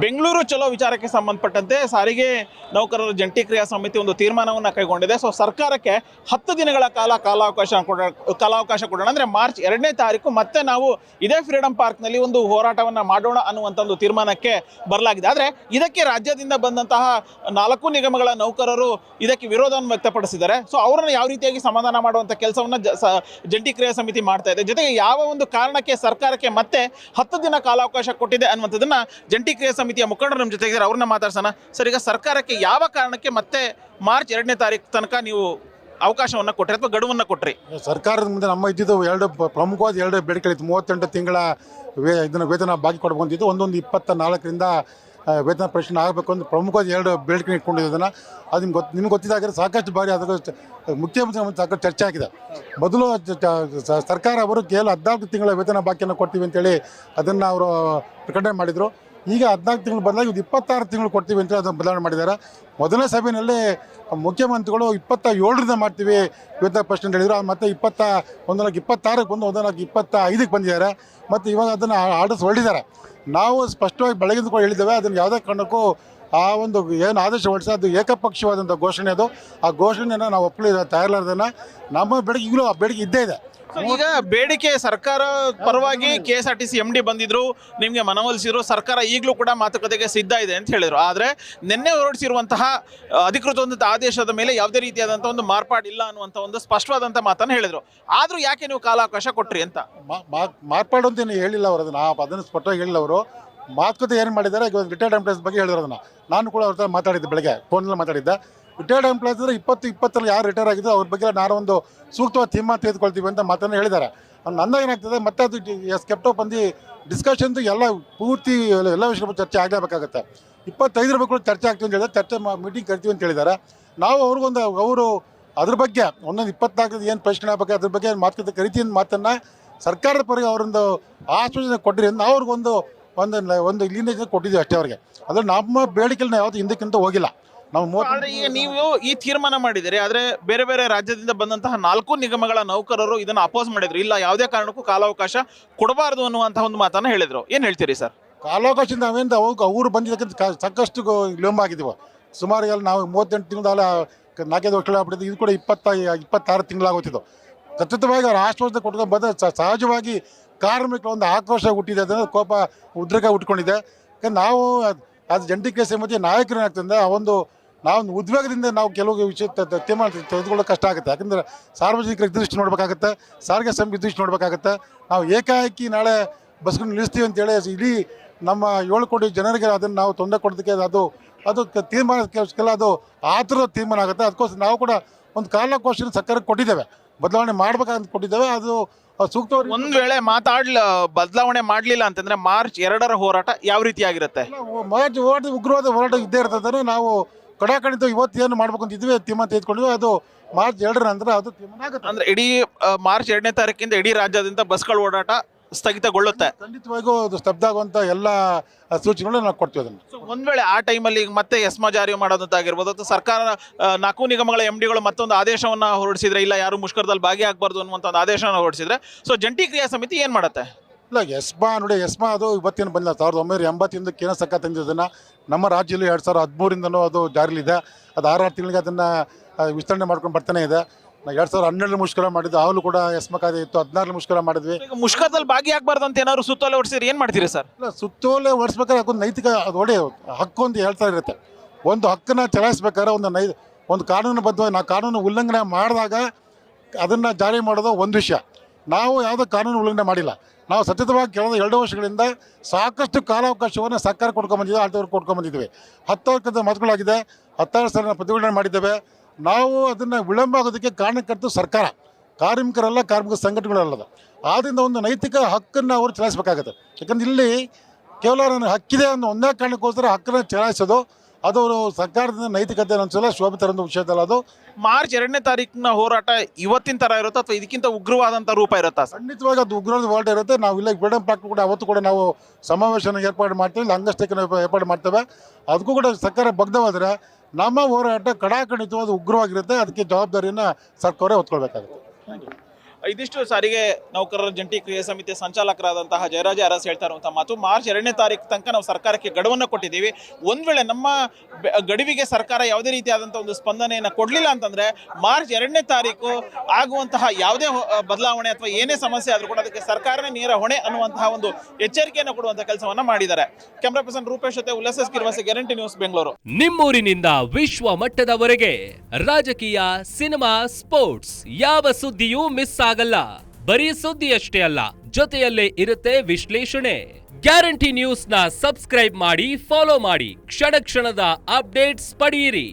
ಬೆಂಗಳೂರು ಚಲೋ ವಿಚಾರಕ್ಕೆ ಸಂಬಂಧಪಟ್ಟಂತೆ ಸಾರಿಗೆ ನೌಕರರ ಜಂಟಿ ಕ್ರಿಯಾ ಸಮಿತಿ ಒಂದು ತೀರ್ಮಾನವನ್ನು ಕೈಗೊಂಡಿದೆ. ಸೊ ಸರ್ಕಾರಕ್ಕೆ 10 ದಿನಗಳ ಕಾಲಾವಕಾಶ ಕೊಡೋಣ ಅಂದರೆ ಮಾರ್ಚ್ 2ನೇ ತಾರೀಕು ಮತ್ತೆ ನಾವು ಇದೇ ಫ್ರೀಡಂ ಪಾರ್ಕ್ನಲ್ಲಿ ಒಂದು ಹೋರಾಟವನ್ನು ಮಾಡೋಣ ಅನ್ನುವಂಥ ಒಂದು ತೀರ್ಮಾನಕ್ಕೆ ಬರಲಾಗಿದೆ. ಆದರೆ ಇದಕ್ಕೆ ರಾಜ್ಯದಿಂದ ಬಂದಂತಹ 4 ನಿಗಮಗಳ ನೌಕರರು ಇದಕ್ಕೆ ವಿರೋಧವನ್ನು ವ್ಯಕ್ತಪಡಿಸಿದ್ದಾರೆ. ಸೊ ಅವರನ್ನು ಯಾವ ರೀತಿಯಾಗಿ ಸಮಾಧಾನ ಮಾಡುವಂಥ ಕೆಲಸವನ್ನು ಜಂಟಿ ಕ್ರಿಯಾ ಸಮಿತಿ ಮಾಡ್ತಾ ಇದೆ. ಜೊತೆಗೆ ಯಾವ ಒಂದು ಕಾರಣಕ್ಕೆ ಸರ್ಕಾರಕ್ಕೆ ಮತ್ತೆ 10 ದಿನ ಕಾಲಾವಕಾಶ ಕೊಟ್ಟಿದೆ ಅನ್ನುವಂಥದ್ದನ್ನ ಜಂಟಿ ಕ್ರಿಯಾ ಸಮಿತಿಯ ಮುಖಂಡರು ನಮ್ಮ ಜೊತೆಗಿದ್ದಾರೆ, ಅವ್ರನ್ನ ಮಾತಾಡ್ಸೋಣ. ಸರ್, ಈಗ ಸರ್ಕಾರಕ್ಕೆ ಯಾವ ಕಾರಣಕ್ಕೆ ಮತ್ತೆ ಮಾರ್ಚ್ 2ನೇ ತಾರೀಕು ತನಕ ನೀವು ಅವಕಾಶವನ್ನು ಕೊಟ್ಟರೆ ಅಥವಾ ಗಡುವನ್ನು ಕೊಟ್ರಿ? ಸರ್ಕಾರದ ಮುಂದೆ ನಮ್ಮ ಇದ್ದಿದ್ದು ಪ್ರಮುಖವಾದ 2 ಬೇಡಿಕೆ ಇತ್ತು. 38 ತಿಂಗಳ ಇದನ್ನು ವೇತನ ಬಾಕಿ ಕೊಡಬೇಕು ಅಂತಿದ್ದು, ಒಂದೊಂದು 24ರಿಂದ ವೇತನ ಪರಿಶೀಲನೆ ಆಗಬೇಕು ಅಂತ ಪ್ರಮುಖವಾದ 2 ಬೇಡಿಕೆ ಇಟ್ಕೊಂಡಿದ್ದನ್ನು ಅದು ನಿಮ್ಗೆ ಗೊತ್ತಿದ್ದಾಗಿರೋ ಸಾಕಷ್ಟು ಬಾರಿ ಅದರ ಮುಖ್ಯಮಂತ್ರಿ ಸಾಕಷ್ಟು ಚರ್ಚೆ ಆಗಿದೆ. ಮೊದಲು ಸರ್ಕಾರ ಅವರು ಕೇವಲ 14 ತಿಂಗಳ ವೇತನ ಬಾಕಿಯನ್ನು ಕೊಡ್ತೀವಿ ಅಂತೇಳಿ ಅದನ್ನು ಅವರು ಪ್ರಕಟಣೆ ಮಾಡಿದರು. ಈಗ 14 ತಿಂಗಳು ಬದಲಾಗಿ 26 ತಿಂಗಳು ಕೊಡ್ತೀವಿ ಅಂತ ಅದನ್ನು ಬದಲಾವಣೆ ಮಾಡಿದ್ದಾರೆ. ಮೊದಲನೇ ಸಭೆಯಲ್ಲಿ ಮುಖ್ಯಮಂತ್ರಿಗಳು 27ರಿಂದ ಮಾಡ್ತೀವಿ ವೇತನ ಪರಿಶೀಲನೆ ಹೇಳಿದರು. ಮತ್ತು 26ಕ್ಕೆ ಬಂದು 25ಕ್ಕೆ ಬಂದಿದ್ದಾರೆ. ಮತ್ತು ಇವಾಗ ಅದನ್ನು ಆರ್ಡರ್ಸ್ ಹೊರಡಿದ್ದಾರೆ. ನಾವು ಸ್ಪಷ್ಟವಾಗಿ ಬೆಳಗಿಂದ ಕೂಡ ಹೇಳಿದ್ದೇವೆ, ಅದನ್ನು ಯಾವುದೇ ಕಾರಣಕ್ಕೂ ಆ ಒಂದು ಏನು ಆದೇಶ ಹೊರಡಿಸಿ ಅದು ಏಕಪಕ್ಷವಾದಂಥ ಘೋಷಣೆ ಅದು. ಆ ಘೋಷಣೆಯನ್ನು ನಾವು ಒಪ್ಪಲಿ ತಯಾರಿಲ್ಲಾರ್ದನ್ನು ನಮ್ಮ ಬೆಳಗ್ಗೆ ಈಗಲೂ ಆ ಬೇಡಿಕೆ ಇದ್ದೇ ಇದೆ. ಈಗ ಬೇಡಿಕೆ ಸರ್ಕಾರ ಪರವಾಗಿ KSRTC MD ಬಂದಿದ್ರು, ನಿಮಗೆ ಮನವೊಲಿಸಿದ್ರು, ಸರ್ಕಾರ ಈಗಲೂ ಕೂಡ ಮಾತುಕತೆಗೆ ಸಿದ್ಧ ಇದೆ ಅಂತ ಹೇಳಿದ್ರು. ಆದರೆ ನಿನ್ನೆ ಹೊರಡಿಸಿರುವಂತಹ ಅಧಿಕೃತ ಆದೇಶದ ಮೇಲೆ ಯಾವುದೇ ರೀತಿಯಾದಂಥ ಒಂದು ಮಾರ್ಪಾಡಿಲ್ಲ ಅನ್ನುವಂಥ ಒಂದು ಸ್ಪಷ್ಟವಾದಂಥ ಮಾತನ್ನು ಹೇಳಿದ್ರು. ಆದರೂ ಯಾಕೆ ನೀವು ಕಾಲಾವಕಾಶ ಕೊಟ್ರಿ ಅಂತ? ಮಾರ್ಪಾಡು ಅಂತ ಏನು ಹೇಳಿಲ್ಲ ಅವರು, ಅದನ್ನು ಸ್ಪಷ್ಟವಾಗಿ ಹೇಳಿಲ್ಲ ಅವರು. ಮಾತುಕತೆ ಏನು ಮಾಡಿದ್ದಾರೆ, ಈಗ ರಿಟೈರ್ಡ್ ಎಂಪ್ಲಾಯ್ಸ್ ಬಗ್ಗೆ ಹೇಳಿದ್ರು. ಅದನ್ನು ನಾನು ಕೂಡ ಅವ್ರ ಹತ್ರ ಮಾತಾಡಿದ್ದೆ, ಬೆಳಗ್ಗೆ ಫೋನಲ್ಲಿ ಮಾತಾಡಿದ್ದೆ. ರಿಟೈರ್ಡ್ ಎಂಪ್ಲಾಯ್ಸ್ ಅಂದರೆ 20-20 ಯಾರು ರಿಟೈರ್ ಆಗಿದ್ದು ಅವ್ರ ಬಗ್ಗೆ ನಾನೊಂದು ಸೂಕ್ತವಾದ ತೀರ್ಮಾನ ತೆಗೆದುಕೊಳ್ತೀವಿ ಅಂತ ಮಾತನ್ನು ಹೇಳಿದ್ದಾರೆ. ನಂದಾಗ ಏನಾಗ್ತದೆ, ಮತ್ತೆ ಅದು ಕೆಪ್ಟೋ ಬಂದು ಡಿಸ್ಕಷನ್ದು ಎಲ್ಲ ಪೂರ್ತಿ ಎಲ್ಲ ವಿಷಯದ ಬಗ್ಗೆ ಚರ್ಚೆ ಆಗಲೇಬೇಕಾಗುತ್ತೆ. 25 ಬಗ್ಗೆ ಚರ್ಚೆ ಆಗ್ತೀವಿ ಅಂತ ಹೇಳಿದ್ರೆ ಚರ್ಚೆ ಮೀಟಿಂಗ್ ಕರಿತೀವಿ ಅಂತ ಹೇಳಿದ್ದಾರೆ. ನಾವು ಅವರು ಅದ್ರ ಬಗ್ಗೆ ಒಂದೊಂದು 24 ಏನು ಪ್ರಶ್ನೆ ಆಗಬೇಕು ಅದ್ರ ಬಗ್ಗೆ ಮಾತುಕತೆ ಕರಿತೀವಿ ಅಂತ ಮಾತನ್ನು ಸರ್ಕಾರದ ಪರವಾಗಿ ಅವರೊಂದು ಆಶ್ವಾಸನೆ ಕೊಟ್ಟಿರಿ ಅಂತ ಅವ್ರಿಗೊಂದು ಒಂದು ಇಲ್ಲಿಂದ ಕೊಟ್ಟಿದ್ದೀವಿ ಅಷ್ಟೇ ಅವ್ರಿಗೆ. ಅದ್ರ ನಮ್ಮ ಬೇಡಿಕೆಯಲ್ಲಿ ನಾವು ಯಾವತ್ತೂ ಹಿಂದಕ್ಕಿಂತ ಹೋಗಿಲ್ಲ. ಆದ್ರೆ ಈಗ ನೀವು ಈ ತೀರ್ಮಾನ ಮಾಡಿದಿರಿ, ಆದ್ರೆ ಬೇರೆ ಬೇರೆ ರಾಜ್ಯದಿಂದ ಬಂದಂತಹ 4 ನಿಗಮಗಳ ನೌಕರರು ಇದನ್ನ ಅಪೋಸ್ ಮಾಡಿದ್ರು. ಇಲ್ಲ, ಯಾವುದೇ ಕಾರಣಕ್ಕೂ ಕಾಲಾವಕಾಶ ಕೊಡಬಾರದು ಅನ್ನುವಂತಹ ಒಂದು ಮಾತನ್ನ ಹೇಳಿದ್ರು. ಏನ್ ಹೇಳ್ತೀರಿ ಸರ್? ಕಾಲಾವಕಾಶದಿಂದ ನಾವೇನು ಅವರು ಬಂದಿದ್ದಕ್ಕೆ ಸಾಕಷ್ಟು ವಿಳಂಬ ಆಗಿದ್ದೀವಿ. ಸುಮಾರು ಎಲ್ಲ ನಾವು 38 ತಿಂಗಳ 4 ವರ್ಷ ಆಗ್ಬಿಟ್ಟಿದ್ದು, ಇದು ಕೂಡ 26 ತಿಂಗಳಾಗುತ್ತಿದ್ದು. ಸತತವಾಗಿ ಅವ್ರು ಆಶ್ವಾಸನೆ ಕೊಟ್ಕೊಂಡು ಬಂದ ಸಹಜವಾಗಿ ಕಾರ್ಮಿಕರ ಒಂದು ಆಕ್ರೋಶ ಹುಟ್ಟಿದೆ, ಅದನ್ನು ಕೋಪ ಉದ್ರೇಕ ಉಟ್ಕೊಂಡಿದೆ. ಯಾಕಂದ್ರೆ ನಾವು ಅದು ಜಂಟಿ ಕ್ರಿಯಾ ಸಮಿತಿ ನಾಯಕರು ಏನಾಗ್ತದೆ, ನಾವು ಉದ್ವೇಗದಿಂದ ನಾವು ಕೆಲವು ವಿಷಯ ತೀರ್ಮಾನ ತೆಗೆದುಕೊಳ್ಳೋಕೆ ಕಷ್ಟ ಆಗುತ್ತೆ. ಯಾಕಂದರೆ ಸಾರ್ವಜನಿಕರ ದೃಷ್ಟಿ ನೋಡಬೇಕಾಗುತ್ತೆ, ಸಾರಿಗೆ ಸಮಿತಿ ದೃಷ್ಟಿ ನೋಡಬೇಕಾಗುತ್ತೆ. ನಾವು ಏಕಾಏಕಿ ನಾಳೆ ಬಸ್ಗಳನ್ನು ನಿಲ್ಲಿಸ್ತೀವಿ ಅಂತೇಳಿ ಇಡೀ ನಮ್ಮ 7 ಕೋಟಿ ಜನರಿಗೆ ಅದನ್ನು ನಾವು ತೊಂದರೆ ಕೊಡೋದಕ್ಕೆ ಅದು ತೀರ್ಮಾನಕ್ಕೆಲ್ಲ ಅದು ಆತುರದ ತೀರ್ಮಾನ ಆಗುತ್ತೆ. ಅದಕ್ಕೋಸ್ಕರ ನಾವು ಕೂಡ ಒಂದು ಕಾಲಾವಕಾಶ ಸರ್ಕಾರಕ್ಕೆ ಕೊಟ್ಟಿದ್ದೇವೆ, ಬದಲಾವಣೆ ಮಾಡ್ಬೇಕಂತ ಕೊಟ್ಟಿದ್ದೇವೆ. ಅದು ಸೂಕ್ತ. ಒಂದ್ ವೇಳೆ ಬದಲಾವಣೆ ಮಾಡಲಿಲ್ಲ ಅಂತಂದ್ರೆ ಮಾರ್ಚ್ 2ರ ಹೋರಾಟ ಯಾವ ರೀತಿ ಆಗಿರುತ್ತೆ? ಮಾರ್ಚ್ ಉಗ್ರವಾದ ಹೋರಾಟ ಇದ್ದೇ ಇರ್ತದೆ. ನಾವು ಕಡಾಖಂಡಿತ ಇವತ್ತು ಏನು ಮಾಡ್ಬೇಕು ಅಂತ ಇದ್ವಿ ತೀರ್ಮಾನ ತೆಗೆದುಕೊಂಡಿದ್ವಿ. ಅದು ಮಾರ್ಚ್ 2ರ ನಂತರ ಅದು ತೀರ್ಮಾನ ಆಗುತ್ತೆ. ಅಂದ್ರೆ ಇಡೀ ಮಾರ್ಚ್ 2ನೇ ತಾರೀಕಿಂದ ಇಡೀ ರಾಜ್ಯಾದ್ಯಂತ ಬಸ್ಗಳ ಓಡಾಟ ಸ್ಥಗಿತಗೊಳ್ಳುತ್ತೆ. ಖಂಡಿತವಾಗಿಯೂ ಅದು ಸ್ತಬ್ಧ ಆಗುವಂತ ಎಲ್ಲ ಸೂಚನೆಗಳು ನಾವು ಕೊಡ್ತೀವಿ. ಅದನ್ನು ಒಂದ್ ವೇಳೆ ಆ ಟೈಮಲ್ಲಿ ಮತ್ತೆ ಎಸ್ಮಾ ಜಾರಿ ಮಾಡೋದಂತಾಗಿರ್ಬೋದು, ಅಥವಾ ಸರ್ಕಾರ 4 ನಿಗಮಗಳ MDಗಳು ಮತ್ತೊಂದು ಆದೇಶವನ್ನ ಹೊರಡಿಸಿದ್ರೆ, ಇಲ್ಲ ಯಾರು ಮುಷ್ಕರದಲ್ಲಿ ಭಾಗಿಯಾಗಬಾರ್ದು ಅನ್ನುವಂಥ ಒಂದು ಆದೇಶವನ್ನು ಹೊರಡಿಸಿದ್ರೆ, ಸೊ ಜಂಟಿ ಕ್ರಿಯಾ ಸಮಿತಿ ಏನ್ ಮಾಡುತ್ತೆ? ಇಲ್ಲ, ಎಸ್ಮಾ ಅದು ಇವತ್ತೇನು ಬಂದಿಲ್ಲ. 1980 ಕೇಂದ್ರ ಸರ್ಕಾರ ತಂದಿದ್ದನ್ನು ನಮ್ಮ ರಾಜ್ಯದಲ್ಲಿ 2013ರಿಂದನೂ ಅದು ಜಾರಿಲಿದೆ. ಅದು 6 ತಿಂಗಳಿಗೆ ಅದನ್ನು ವಿಸ್ತರಣೆ ಮಾಡ್ಕೊಂಡು ಬರ್ತಾನೆ ಇದೆ. 2012 ಮುಷ್ಕರ ಮಾಡಿದ್ದು, ಆಗಲೂ ಕೂಡ ಎಸ್ಮಾ ಕಾಯ್ದೆ ಇತ್ತು. 16 ಮುಷ್ಕರ ಮಾಡಿದ್ವಿ. ಮುಷ್ಕರದಲ್ಲಿ ಭಾಗಿಯಾಗಬಾರ್ದು ಅಂತ ಏನಾದ್ರು ಸುತ್ತೋಲೆ ಹೊಡಿಸಿದ್ರೆ ಏನ್ ಮಾಡ್ತೀರಿ ಸರ್? ಇಲ್ಲ, ಸುತ್ತೋಲೆ ಹೊಡಿಸ್ಬೇಕಾದ್ರೆ ಅದೊಂದು ನೈತಿಕ ಅದು ಒಳ್ಳೆ ಹಕ್ಕು ಅಂತ ಹೇಳ್ತಾ ಇರುತ್ತೆ. ಒಂದು ಹಕ್ಕನ್ನು ಚಲಾಯಿಸ್ಬೇಕಾದ್ರೆ ಒಂದು ಕಾನೂನುಬದ್ಧವಾಗಿ ಕಾನೂನು ಉಲ್ಲಂಘನೆ ಮಾಡಿದಾಗ ಅದನ್ನು ಜಾರಿ ಮಾಡೋದು ಒಂದು ವಿಷಯ. ನಾವು ಯಾವುದೋ ಕಾನೂನು ಉಲ್ಲಂಘನೆ ಮಾಡಿಲ್ಲ. ನಾವು ಸತತವಾಗಿ ಕಳೆದ 2 ವರ್ಷಗಳಿಂದ ಸಾಕಷ್ಟು ಕಾಲಾವಕಾಶವನ್ನು ಸರ್ಕಾರ ಕೊಡ್ಕೊಂಬಂದಿದ್ದೇವೆ, ಆಳ್ತವ್ರಿಗೆ ಕೊಡ್ಕೊಂಬಂದಿದ್ದೇವೆ. 10 ಮಾತುಗಳಾಗಿದೆ, 16 ಸಲ ಪ್ರತಿಭಟನೆ ಮಾಡಿದ್ದೇವೆ. ನಾವು ಅದನ್ನು ವಿಳಂಬ ಆಗೋದಕ್ಕೆ ಕಾರಣಕರ್ತ ಸರ್ಕಾರ, ಕಾರ್ಮಿಕರಲ್ಲ, ಕಾರ್ಮಿಕ ಸಂಘಟನೆಗಳಲ್ಲದ. ಆದ್ದರಿಂದ ಒಂದು ನೈತಿಕ ಹಕ್ಕನ್ನು ಅವರು ಚಲಾಯಿಸಬೇಕಾಗುತ್ತೆ. ಯಾಕಂದ್ರೆ ಇಲ್ಲಿ ಕೇವಲ ನನ್ನ ಹಕ್ಕಿದೆ ಅನ್ನೋ ಒಂದೇ ಕಾರಣಕ್ಕೋಸ್ಕರ ಹಕ್ಕನ್ನು ಚಲಾಯಿಸೋದು ಅದು ಸರ್ಕಾರದಿಂದ ನೈತಿಕತೆ ಅನ್ಸಲ್ಲ, ಶೋಭಿತ ಒಂದು ವಿಷಯದಲ್ಲ. ಅದು ಮಾರ್ಚ್ 2ನೇ ತಾರೀಕಿನ ಹೋರಾಟ ಇವತ್ತಿನ ತರ ಇರುತ್ತಾ ಅಥವಾ ಇದಕ್ಕಿಂತ ಉಗ್ರವಾದಂಥ ರೂಪ ಇರುತ್ತಾ? ಖಂಡಿತವಾಗಿ ಅದು ಉಗ್ರವಾದ ಹೋರಾಟ ಇರುತ್ತೆ. ನಾವು ಇಲ್ಲ ಫ್ರೀಡಂ ಪಾರ್ಕ್ ಕೂಡ ಅವತ್ತು ಕೂಡ ನಾವು ಸಮಾವೇಶನ ಏರ್ಪಾಡು ಮಾಡ್ತೀವಿ, ಇಲ್ಲ ಅಂಗಸ್ಟೇಕನ್ನು ಏರ್ಪಾಡು ಮಾಡ್ತೇವೆ. ಅದಕ್ಕೂ ಕೂಡ ಸರ್ಕಾರ ಬಗ್ಧವಾದರೆ ನಮ್ಮ ಹೋರಾಟ ಕಡಾಖಂಡಿತವಾದ ಉಗ್ರವಾಗಿರುತ್ತೆ. ಅದಕ್ಕೆ ಜವಾಬ್ದಾರಿಯನ್ನು ಸರ್ಕಾರ ಹೊತ್ಕೊಳ್ಬೇಕಾಗುತ್ತೆ. ಇದಿಷ್ಟು ಸಾರಿಗೆ ನೌಕರರ ಜಂಟಿ ಕ್ರಿಯಾ ಸಮಿತಿ ಸಂಚಾಲಕರಾದಂತಹ ಜಯರಾಜ ಅರಸ್ ಹೇಳ್ತಾ ಇರುವಂತಹ ಮಾತು. ಮಾರ್ಚ್ 2ನೇ ತಾರೀಕು ತನಕ ನಾವು ಸರ್ಕಾರಕ್ಕೆ ಗಡುವನ್ನು ಕೊಟ್ಟಿದ್ದೀವಿ. ಒಂದ್ ವೇಳೆ ನಮ್ಮ ಗಡುವಿಗೆ ಸರ್ಕಾರ ಯಾವುದೇ ರೀತಿಯಾದಂತಹ ಒಂದು ಸ್ಪಂದನೆಯನ್ನು ಕೊಡಲಿಲ್ಲ ಅಂತಂದ್ರೆ ಮಾರ್ಚ್ 2ನೇ ತಾರೀಕು ಆಗುವಂತಹ ಯಾವುದೇ ಬದಲಾವಣೆ ಅಥವಾ ಏನೇ ಸಮಸ್ಯೆ ಆದ್ರೂ ಕೂಡ ಅದಕ್ಕೆ ಸರ್ಕಾರನೇ ನೇರ ಹೊಣೆ ಅನ್ನುವಂತಹ ಒಂದು ಎಚ್ಚರಿಕೆಯನ್ನು ಕೊಡುವಂತಹ ಕೆಲಸವನ್ನ ಮಾಡಿದ್ದಾರೆ. ಕ್ಯಾಮರಾ ಪರ್ಸನ್ ರೂಪೇಶ್ ಜೊತೆ ಉಲ್ಲಾಸ್ ಕಿರ್ವಾಸಿ, ಗ್ಯಾರಂಟಿ ನ್ಯೂಸ್, ಬೆಂಗಳೂರು. ನಿಮ್ಮೂರಿನಿಂದ ವಿಶ್ವ ಮಟ್ಟದವರೆಗೆ ರಾಜಕೀಯ, ಸಿನಿಮಾ, ಸ್ಪೋರ್ಟ್ಸ್ ಯಾವ ಸುದ್ದಿಯೂ ಮಿಸ್ ಆಗಲ್ಲ. ಬರೀ ಸುದ್ದಿಯಷ್ಟೇ ಅಲ್ಲ, ಜೊತೆಯಲ್ಲೇ ಇರುತ್ತೆ ವಿಶ್ಲೇಷಣೆ. ಗ್ಯಾರಂಟಿ ನ್ಯೂಸ್ ನ ಸಬ್ಸ್ಕ್ರೈಬ್ ಮಾಡಿ, ಫಾಲೋ ಮಾಡಿ, ಕ್ಷಣ ಕ್ಷಣದ ಅಪ್ಡೇಟ್ಸ್ ಪಡೆಯಿರಿ.